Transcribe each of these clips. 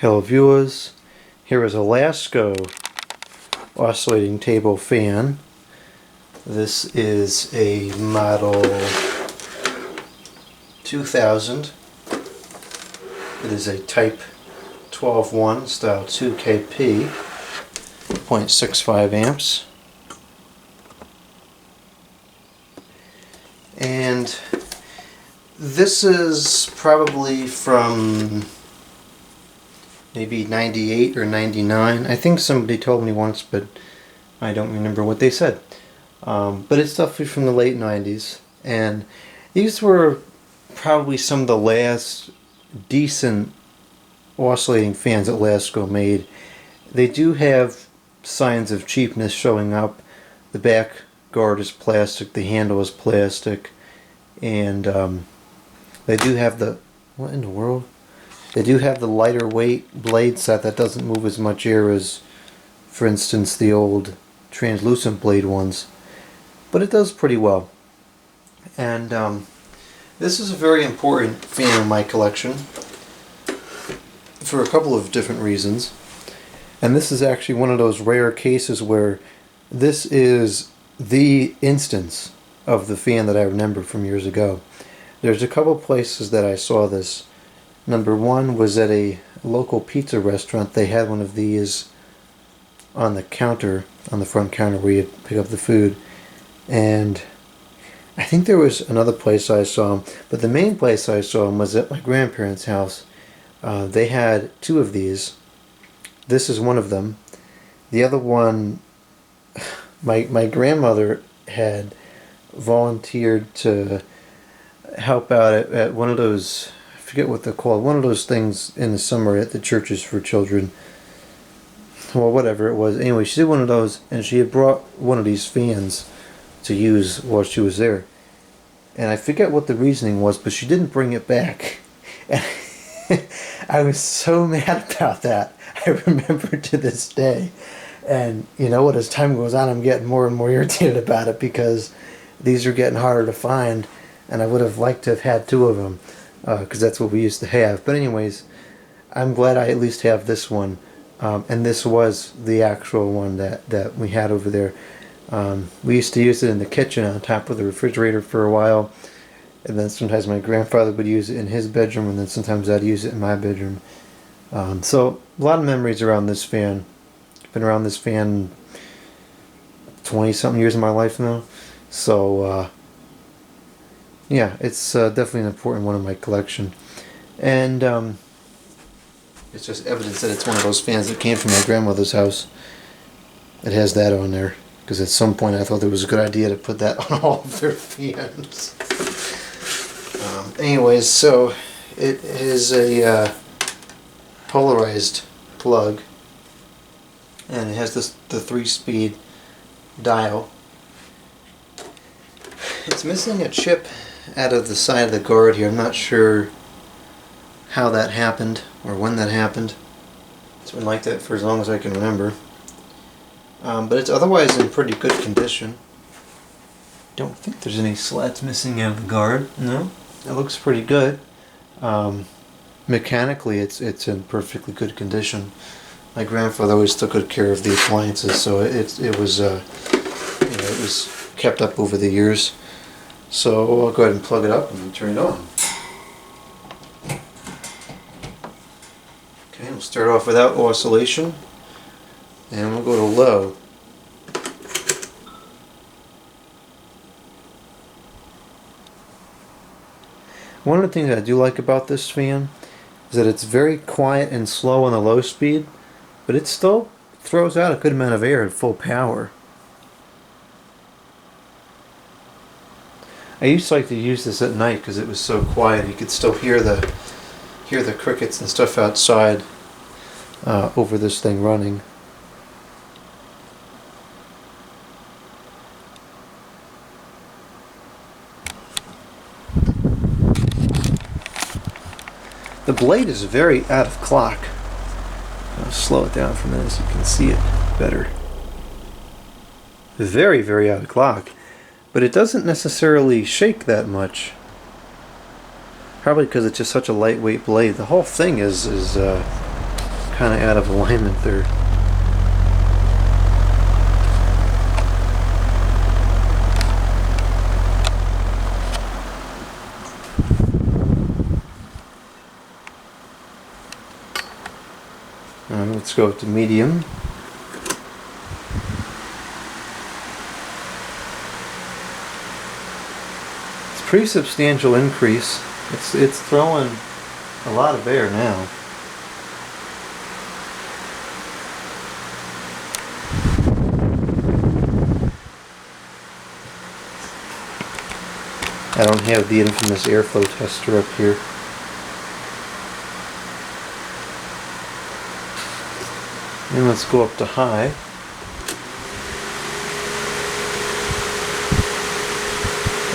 Hello viewers, here is a Lasko oscillating table fan. This is a model 2000. It is a Type12-1 style 2kp, 0.65 amps. And this is probably from maybe 98 or 99. I think somebody told me once, but I don't remember what they said. But it's definitely from the late 90s. And these were probably some of the last decent oscillating fans that Lasko made. They do have signs of cheapness showing up. The back guard is plastic, the handle is plastic, and they do have the... what in the world? They do have the lighter weight blade set that doesn't move as much air as, for instance, the old translucent blade ones. But it does pretty well. And this is a very important fan in my collection for a couple of different reasons. And this is actually one of those rare cases where this is the instance of the fan that I remember from years ago. There's a couple places that I saw this. Number one was at a local pizza restaurant. They had one of these on the counter, on the front counter where you pick up the food. And I think there was another place I saw them, but the main place I saw them was at my grandparents' house. They had two of these. This is one of them. The other one, my grandmother had volunteered to help out at one of those, I forget what they're called, one of those things in the summer at the churches for children. Well, whatever it was. Anyway, she did one of those, and she had brought one of these fans to use while she was there. And I forget what the reasoning was, but she didn't bring it back. And I was so mad about that. I remember to this day. And you know what, as time goes on, I'm getting more and more irritated about it because these are getting harder to find, and I would have liked to have had two of them because that's what we used to have. But anyways, I'm glad I at least have this one. And this was the actual one that we had over there. We used to use it in the kitchen on top of the refrigerator for a while, and then sometimes my grandfather would use it in his bedroom, and then sometimes I'd use it in my bedroom. So a lot of memories around this fan. I've been around this fan 20 something years of my life now. So yeah, it's definitely an important one in my collection. And it's just evidence that it's one of those fans that came from my grandmother's house. It has that on there. Because at some point I thought it was a good idea to put that on all of their fans. Anyways, so it is a polarized plug, and it has the 3-speed dial. It's missing a chip out of the side of the guard here. I'm not sure how that happened or when that happened. It's been like that for as long as I can remember. But it's otherwise in pretty good condition. Don't think there's any slats missing out of the guard. No, it looks pretty good. Mechanically, it's in perfectly good condition. My grandfather always took good care of the appliances, so it was it was kept up over the years. So I'll go ahead and plug it up and turn it on. Okay, we'll start off without oscillation. And we'll go to low. One of the things I do like about this fan is that it's very quiet and slow on the low speed, but it still throws out a good amount of air at full power. I used to like to use this at night because it was so quiet. You could still hear the crickets and stuff outside over this thing running. The blade is very out of clock. I'll slow it down for a minute so you can see it better. Very, very out of clock. But it doesn't necessarily shake that much. Probably because it's just such a lightweight blade. The whole thing is kind of out of alignment there. Let's go up to medium. It's a pretty substantial increase. It's throwing a lot of air now. I don't have the infamous airflow tester up here. And let's go up to high.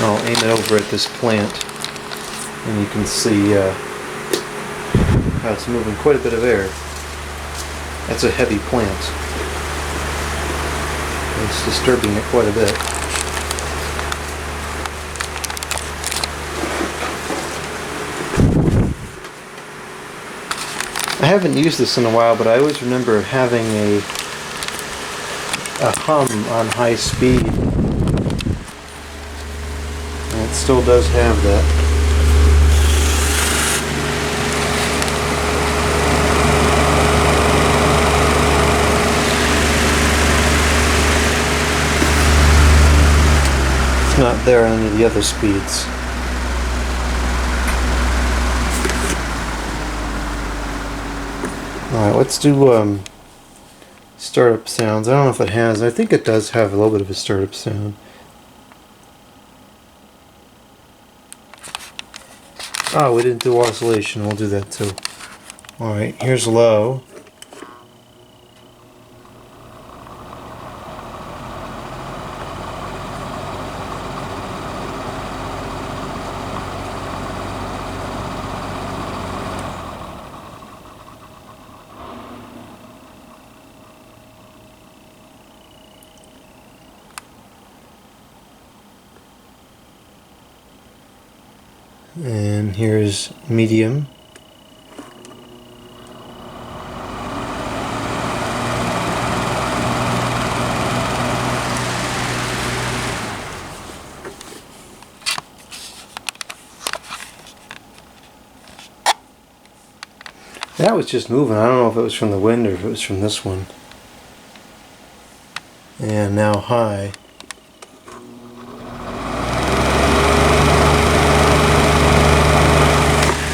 I'll aim it over at this plant, and you can see how it's moving quite a bit of air. That's a heavy plant. It's disturbing it quite a bit. I haven't used this in a while, but I always remember having a hum on high speed. And it still does have that. It's not there on any of the other speeds. Alright, let's do startup sounds. I don't know if it has. I think it does have a little bit of a startup sound. Oh, we didn't do oscillation. We'll do that too. Alright, here's low. And here's medium. That was just moving. I don't know if it was from the wind or if it was from this one. And now high.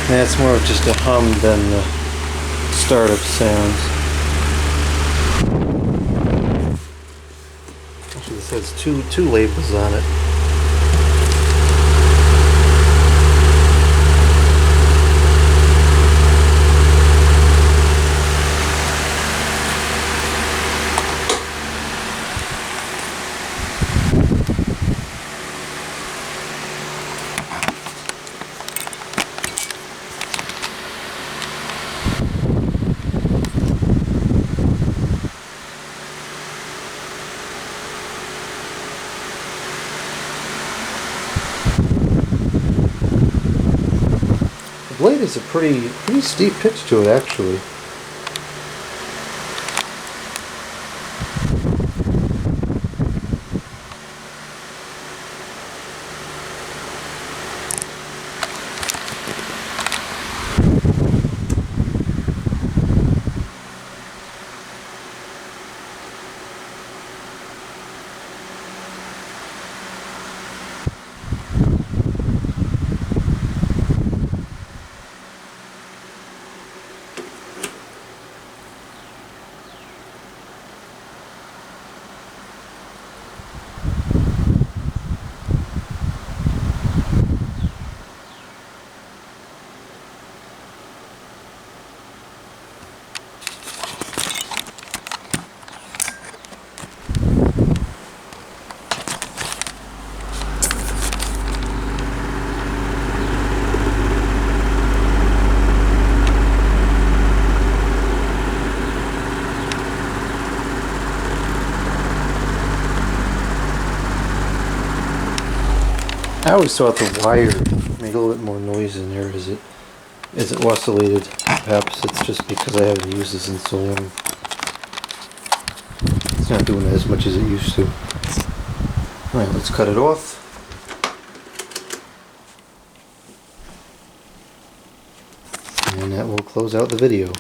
That's more of just a hum than the startup sounds. Actually, this has two labels on it. The blade is a pretty steep pitch to it, actually. I always thought the wire made a little bit more noise in there as it is oscillated. Perhaps it's just because I haven't used this in so long. It's not doing it as much as it used to. Alright, let's cut it off. And that will close out the video.